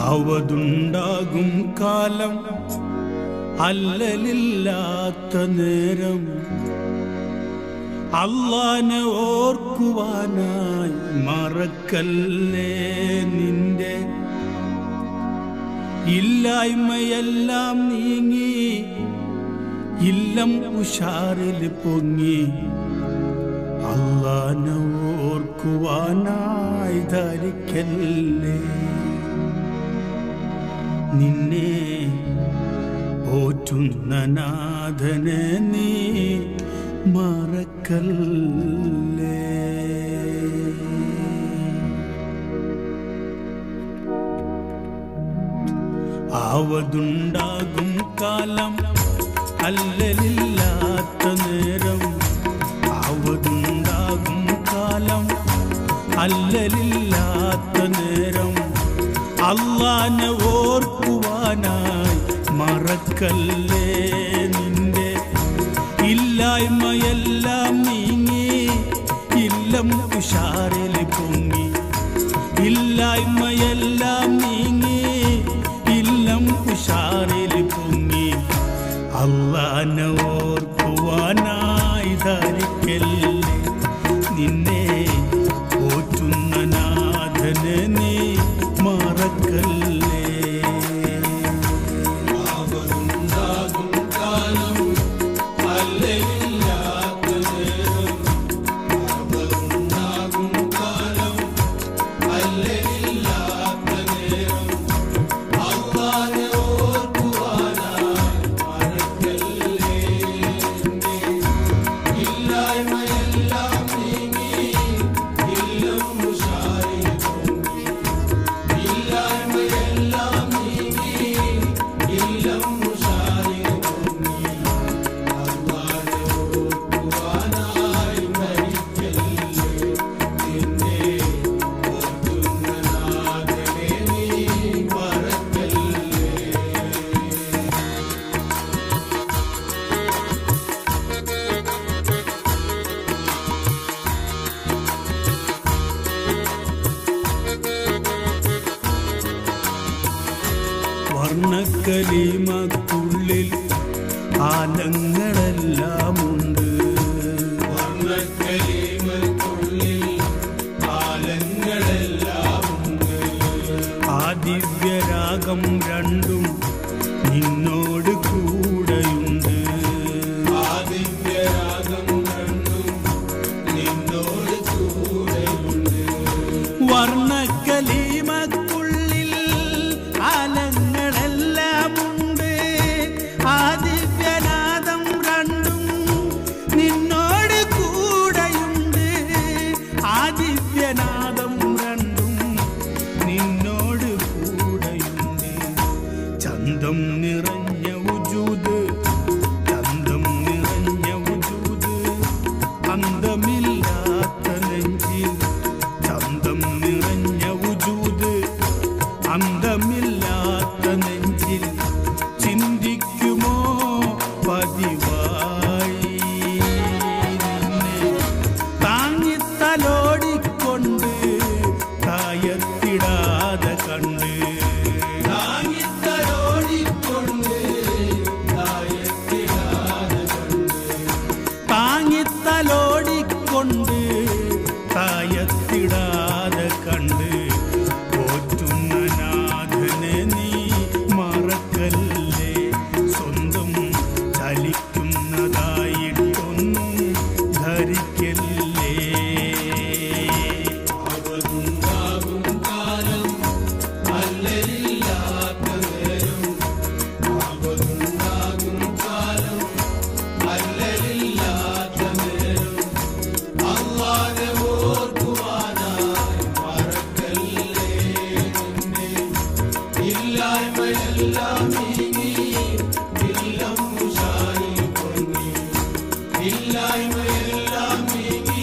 ആവതുണ്ടാകും കാലം അല്ലലില്ലാത്ത നേരം അല്ലാഹനെ ഓർക്കുവാനായി മറക്കല്ലേ നിന്റെ ഇല്ലായ്മയെല്ലാം നീങ്ങി ഇല്ലം ഉഷാറിൽ പൊങ്ങി അല്ലാഹനെ ഓർക്കുവാനായി ധരിക്കല്ലേ നിന്നെ പോറ്റുന്ന നാഥനെ നീ മറക്കല്ലേ. ആവതുണ്ടാകും കാലം അല്ലലില്ലാത്ത നേരം ആവതുണ്ടാകും കാലം അല്ലലില്ലാത്ത നേരം അല്ലാഹനെ ഓർക്കുവാനായി മറക്കല്ലേ നിന്റെ ഇല്ലായ്മയെല്ലാം നീങ്ങി ഇല്ലം ഉഷാറിൽ പൊങ്ങി ഇല്ലായ്മയെല്ലാം നീങ്ങി ഇല്ലം ഉഷാറിൽ പൊങ്ങി അല്ലാഹനെ ഓർക്കുവാനായി ധരിക്കല്ലേ നിന്നെ പോറ്റുന്ന നാഥനെ നീ മറക്കല്ലേ. ആവതുണ്ടാകും കാലം അല്ലലില്ലാത്ത നേരം ആവതുണ്ടാകും കാലം അല്ലലില്ലാത്ത നേരം അല്ലാഹനെ ഓർക്കുവാനായി മറക്കല്ലേ ഇല്ലായ്മയെല്ലാം നീങ്ങി ഇല്ലം ഉഷാറിൽ പൊങ്ങി ഇല്ലായ്മയെല്ലാം നീങ്ങി ഇല്ലം ഉഷാറിൽ പൊങ്ങി അല്ലാഹനെ ഓർക്കുവാനായി ധരിക്കല്ലേ നിന്നെ ഓർക്കുന്ന നാഥനെ നീ മറക്കല്ലേ. വർണ്ണക്കലിമക്കുള്ളിൽ ആലങ്ങളെല്ലാമുണ്ട് വർണ്ണക്കലിമക്കുള്ളിൽ ആലങ്ങളെല്ലാമുണ്ട് ആ ദിവ്യരാഗം രണ്ടും നിന്നോട് കൂടെയുണ്ട് ആ ദിവ്യരാഗം രണ്ടും നിന്നോട് കൂടെയുണ്ട് വർണ്ണക്കലിമക്കുള്ളിൽ ആലങ്ങളെല്ലാമുണ്ട് ആ ദിവ്യനാദം രണ്ടും നിന്നോട് കൂടെയുണ്ട് ആ ദിവ്യനാദം രണ്ടും നിന്നോട് കൂടെയുണ്ട് ചന്തം നിറഞ്ഞ വുജൂദ് ചന്തം നിറഞ്ഞ വുജൂദ് അന്തമില്ലാത്ത നെഞ്ചിൽ ചന്തം നിറഞ്ഞ വുജൂദ് അന്തമില്ലാത്ത നെഞ്ചിൽ ചിന്തിക്കുമോ പതിവായി നിന്നെ താങ്ങിത്തലോടിക്കൊണ്ട് തായത്തിടാതെ കണ്ട് താങ്ങിത്തലോടിക്കൊണ്ട് തായത്തിടാതെ കണ്ട് താങ്ങിത്തലോടിക്കൊണ്ട് തായത്തിടാതെ കണ്ട് പോറ്റുന്ന നാഥനെ നീ മറക്കല്ലേ സ്വന്തം ചലിക്കുന്നതായിട്ടൊന്നും ധരിക്കല്ലേ. ആവതുണ്ടാകും കാലം അല്ലലില്ലാത്ത നേരം ആവതുണ്ടാകും കാലം അല്ലലില്ലാത്ത നേരം അല്ലാഹനെ ഓർക്കുവാനായി മറക്കല്ലേ നിന്നെ ഇല്ലായ്മയെല്ലാം നീങ്ങി ഇല്ലം ഉഷാറിൽ പൊങ്ങി ഇല്ലായ്മയെല്ലാം നീങ്ങി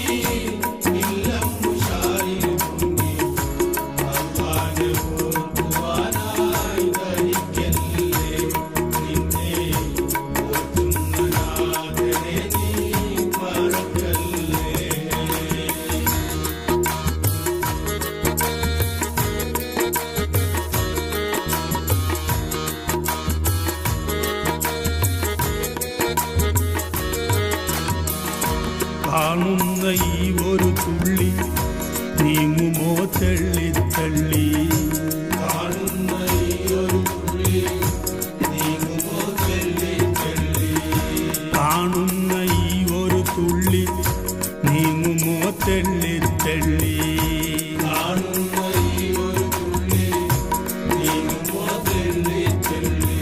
കാണുന്ന ഈ ഒരു തുള്ളി നീങ്ങുമോ തള്ളി തള്ളി കാണുന്ന ഈ ഒരു തുള്ളി നീങ്ങുമോ തെള്ളി തെള്ളി കാണുന്ന ഈ ഒരു തുള്ളി നീങ്ങുമോ തള്ളി തള്ളി കാണുന്ന ഈ ഒരു തുള്ളി നീങ്ങുമോ തെള്ളി തെള്ളി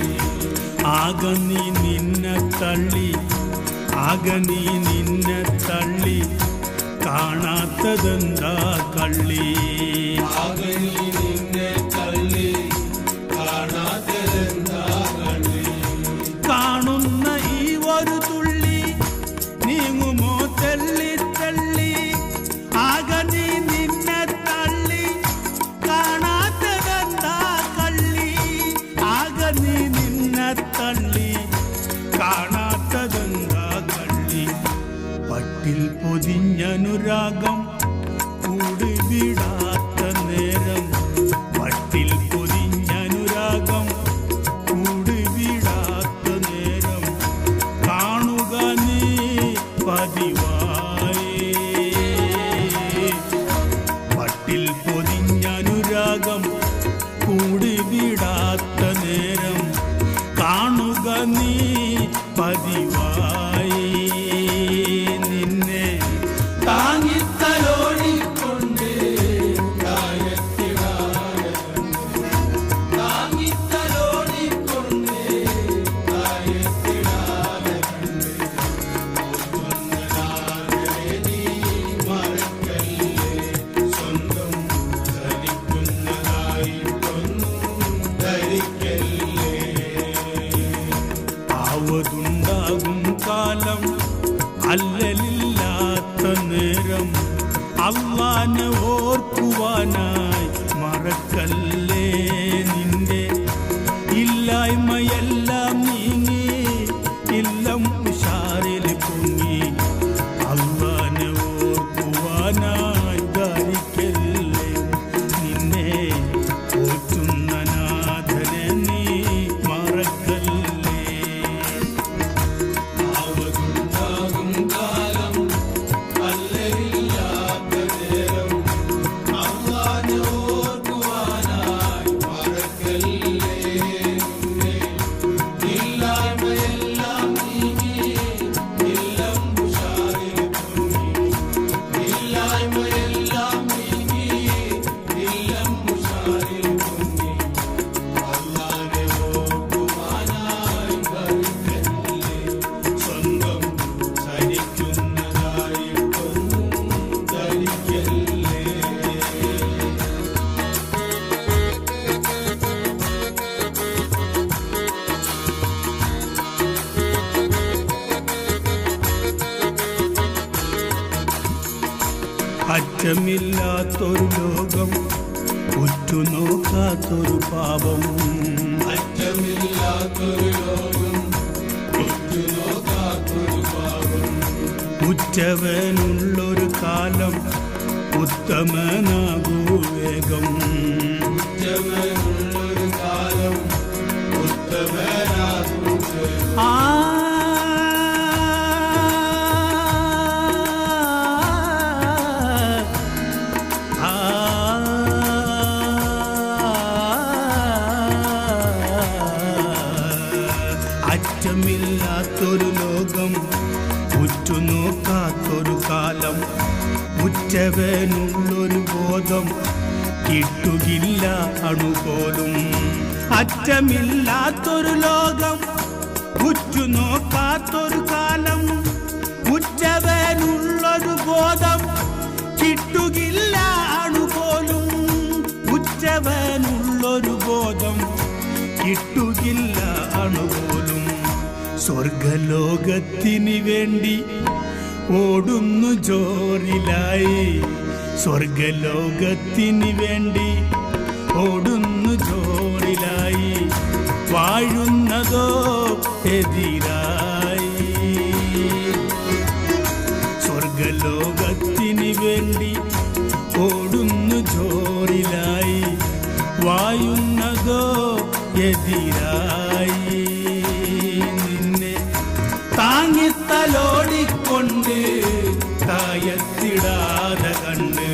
ആക നീ നിന്നെ തള്ളി ആക നീ നിന്നെ തള്ളി കാണാത്തതെന്താ കള്ളി ആകെ നീ നിന്നെ തള്ളി കാണാത്തതെന്താ കള്ളി കാണുന്ന ഈ ഒരു തുള്ളി നീങ്ങുമോ തള്ളി തള്ളി ആക നീ നിന്നെ തള്ളി കാണാത്തതെന്താ കള്ളി ആക നീ നിന്നെ തള്ളി കാണാത്തതെന്താ കള്ളി പട്ടിൽ പൊതിഞ്ഞനുരാഗം കൂടി വിടാത്ത നേരം പട്ടിൽ പൊതിഞ്ഞനുരാഗം കൂടി വിടാത്ത നേരം കാണുക നീ പതിവായി പട്ടിൽ പൊതിഞ്ഞനുരാഗം കൂടി വിടാത്ത നേരം കാണുക നീ പതിവായി നിന്നെ താങ്ങിത്തലോടിക്കൊണ്ട് തായത്തിടാതെ താങ്ങിത്തലോടിക്കൊണ്ട് തായത്തിടാതെ നീ മറക്കല്ലേ സ്വന്തം ധരിക്കുന്നതായിട്ടൊന്നും ധരിക്കല്ലേ ആവതുണ്ടാകും കാലം അല്ലലില്ലാത്ത നേരം അള്ളാനെ ഓർക്കുവാനായി മറക്കല്ലേ നിന്റെ ഇല്ലായ്മയെല്ലാം നീങ്ങി ഇല്ലം ഉഷാറിൽ പൊങ്ങി അള്ളാനെ ഓർക്കുവാനായി ധരിക്കല്ലേ നിന്നെ പോറ്റുന്ന നാഥനെ നീ മറക്കല്ലേ ആവതുണ്ടാകും കാലം അല്ലലില്ലാത്ത നേരം അള്ളാനെ ഓർക്കുവാനായി മറക്കല്ലേ ഇല്ലായ്മയെല്ലാം നീങ്ങി ഇല്ലം ഉഷാറിൽ പൊങ്ങി ഇല്ലായ്മയെല്ലാം നീങ്ങി ഇല്ലം ഉഷാറിൽ പൊങ്ങി അള്ളാനെ ഓർക്കുവാനായി ധരിക്കല്ലേ സ്വന്തം ധരിക്കുന്നതായിട്ടൊന്നും ധരിക്കല്ലേ അറ്റമില്ലാത്തൊരു ലോകം ഉറ്റുനോക്കാത്തൊരു പാപം അറ്റമില്ലാത്തൊരു ലോകം ഉറ്റുനോക്കാത്തൊരു പാപം ഉറ്റവനുള്ളൊരു കാലം ഉത്തമനാകൂ വേഗം ഉറ്റവനുള്ളൊരു കാലം ഉത്തമനാകും ആ ആ അറ്റമില്ലാത്തൊരു ലോകം ഉറ്റുനോക്കാത്തൊരു കാലം ഉറ്റവനുള്ളൊരു ബോധം കിട്ടുകില്ല അണുപോലും അറ്റമില്ലാത്തൊരു ലോകം ഉറ്റുനോക്കാത്തൊരു കാലം ഉറ്റവനുള്ളൊരു ബോധം കിട്ടുകില്ല അണുപോലും ഉറ്റവനുള്ളൊരു ബോധം കിട്ടുകില്ല അണുപോലും സ്വർഗലോകത്തിന് വേണ്ടി ഓടുന്നു ജോറിലായി സ്വർഗലോകത്തിന് വേണ്ടി ഓടുന്നു ജോറിലായി വാഴുന്നതോ എതിരായി സ്വർഗലോകത്തിന് വേണ്ടി ഓടുന്നു ജോറിലായി വായുന്നതോ എതിരായി നിന്നെ താങ്ങിത്തലോടിക്കൊണ്ട് തായ തായത്തിടാതെ കണ്ട്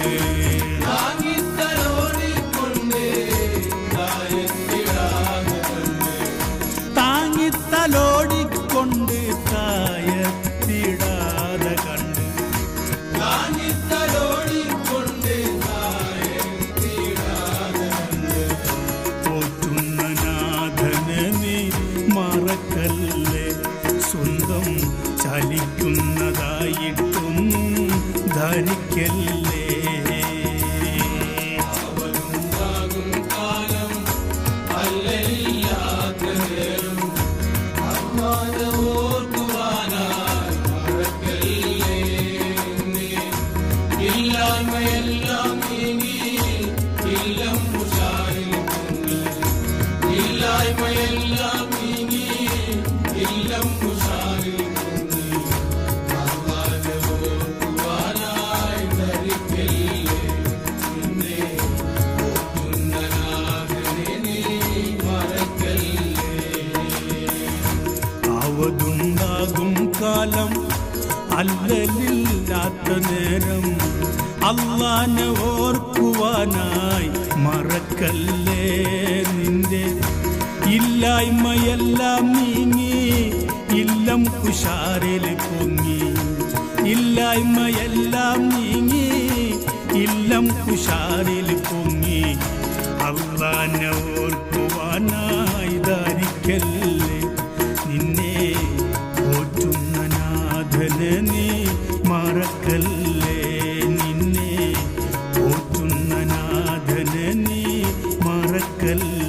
താങ്ങിത്തലോടിക്കൊണ്ട് തായത്തിടാതെ കണ്ട് പോറ്റുന്ന നാഥനെ നീ മറക്കല്ലേ സ്വന്തം ചലിക്കുന്നതായിട്ടും ധരിക്കല്ലേ അവതുണ്ടാകും കാലം അല്ലലില്ലാത്ത നേരം അല്ലാഹനെ ഓർക്കുവാനായി മറക്കല്ലേ നിന്റെ ഇല്ലായ്മയെല്ലാം നീങ്ങി ഇല്ലം കുശാരിൽ പൊങ്ങി ഇല്ലായ്മയെല്ലാം നീങ്ങി ഇല്ലം കുശാരിൽ പൊങ്ങി അല്ലാഹനെ ഓർക്കുവാനായി ധരിക്കല്ലേ നിന്നെ പോറ്റുന്ന നാഥനെ നീ മറക്കല്ലേ നിന്നെ പോറ്റുന്ന നാഥനെ നീ മറക്കല്ലേ